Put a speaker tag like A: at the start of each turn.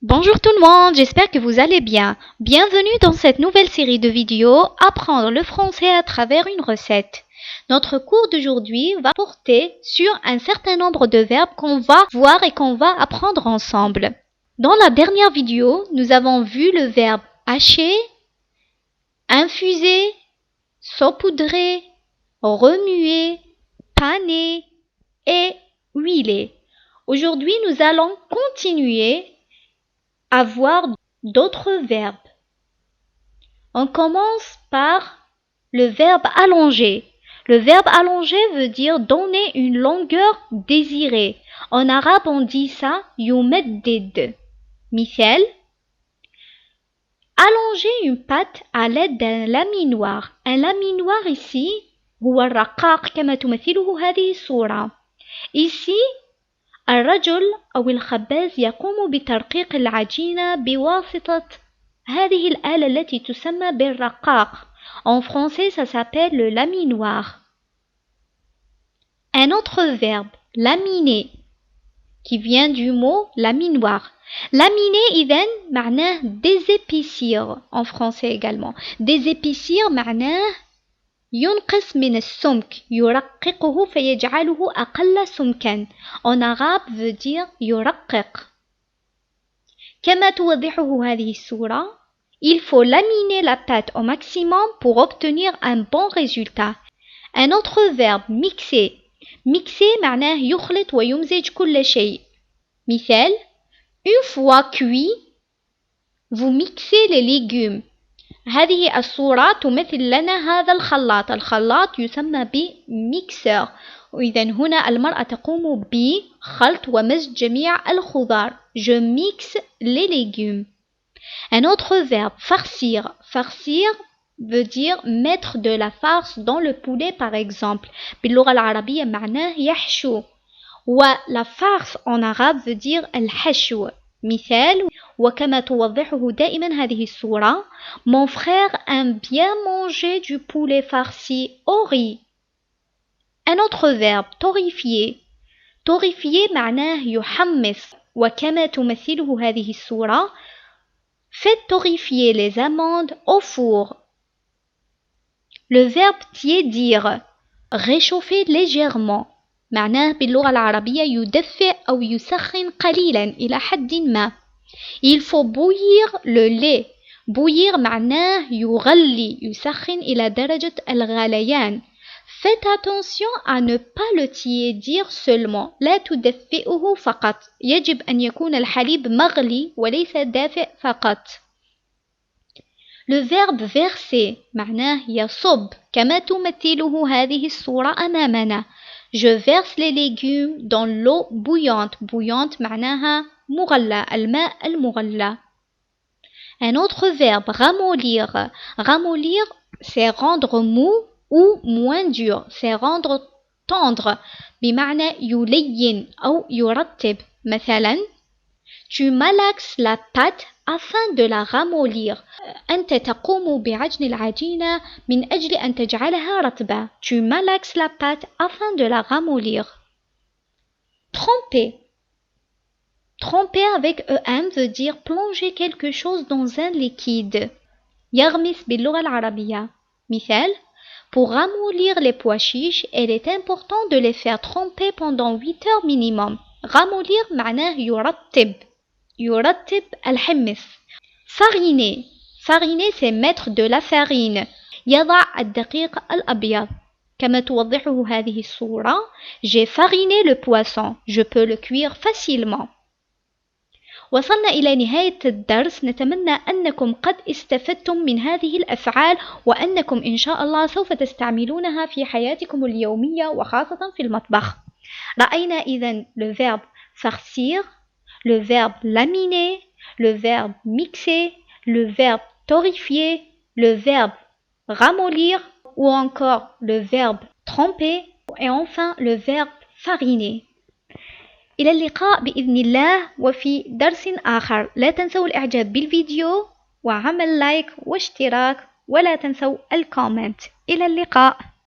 A: Bonjour tout le monde, j'espère que vous allez bien. Bienvenue dans cette nouvelle série de vidéos Apprendre le français à travers une recette. Notre cours d'aujourd'hui va porter sur un certain nombre de verbes qu'on va voir et qu'on va apprendre ensemble. Dans la dernière vidéo, nous avons vu le verbe hacher, infuser, saupoudrer, remuer, paner et huiler. Aujourd'hui, nous allons continuer à voir d'autres verbes. On commence par le verbe allonger. Le verbe allonger veut dire donner une longueur désirée. En arabe, on dit ça yumeddid. Mithal, allonger une pâte à l'aide d'un laminoir. Un laminoir ici, هو الرقاق كما تمثله هذه الصورة. Ici, الرجل أو الخباز يقوم بترقيق العجينة بواسطة هذه الآلة التي تسمى بالرقاق. En français, ça s'appelle le laminoir. Un autre verbe, laminer, qui vient du mot laminoir. Laminer, إذن معناه désépaissir en français également. Désépaissir معناه ينقص من السمك يرققه فيجعله أقل سمكا. En arabe veut dire يرقق. كما توضحه هذه الصورة, il faut laminer la pâte au maximum pour obtenir un bon résultat. Un autre verbe, mixer. Mixer معناه يخلط ويمزج كل شيء. مثال, une fois cuit, vous mixez les légumes. هذه الصورة تمثل لنا هذا الخلاط. الخلاط يسمى بميكسر. وإذا هنا المرأة تقوم بخلط ومزج جميع الخضار. Je mixe les légumes. Un autre verbe, farcir. Farcir veut dire mettre de la farce dans le poulet par exemple. باللغة العربية معناه يحشو. ولا farce en arabe veut dire الحشو. مثال, وكما توضحه دائما هذه الصورة, mon frère aime bien manger du poulet farci au riz. Un autre verbe, torréfier. torréfier معناه يحمص. وكما تمثله هذه الصورة, faites torréfier les amandes au four. Le verbe tiédir, réchauffer légèrement. معناه باللغة العربية يدفئ أو يسخن قليلا إلى حد ما. Il faut bouillir le lait. bouillir معناه يغلي يسخن إلى درجة الغليان. Faites attention à ne pas le tiédir seulement. لا تدفئه فقط. يجب أن يكون الحليب مغلي وليس دافئ فقط. Le verbe verser معناه يصب كما تمثله هذه الصورة أمامنا. Je verse les légumes dans l'eau bouillante. Bouillante معناها مغلى, الماء المغلى. Un autre verbe, ramollir. Ramollir, c'est rendre mou ou moins dur. C'est rendre tendre. بمعنى يلين أو يرطب. مثلا, tu malaxes la pâte afin de la ramollir. أنت تقوم بعجن العجينة من أجل أن تجعلها رطبة. Tu malaxes la pâte afin de la ramollir. Tremper. Tremper avec EM veut dire plonger quelque chose dans un liquide. يغمس باللغة العربية. مثال, pour ramollir les pois chiches, il est important de les faire tremper pendant 8 heures minimum. Ramollir معناه يرطب. يرطب الحمص. Fariner. Fariner, c'est mettre de la farine. يضع الدقيق الأبيض. كما توضحه هذه الصورة, j'ai fariné le poisson. Je peux le cuire facilement. وصلنا إلى نهاية الدرس. نتمنى أنكم قد استفدتم من هذه الأفعال وأنكم إن شاء الله سوف تستعملونها في حياتكم اليومية وخاصة في المطبخ. رأينا إذن le verbe farcir, le verbe laminer, le verbe mixer, le verbe torréfier, le verbe ramollir ou encore le verbe tremper et enfin le verbe fariner. إلى اللقاء بإذن الله وفي درس آخر. لا تنسوا الإعجاب بالفيديو وعمل لايك واشتراك ولا تنسوا الكومنت. إلى اللقاء.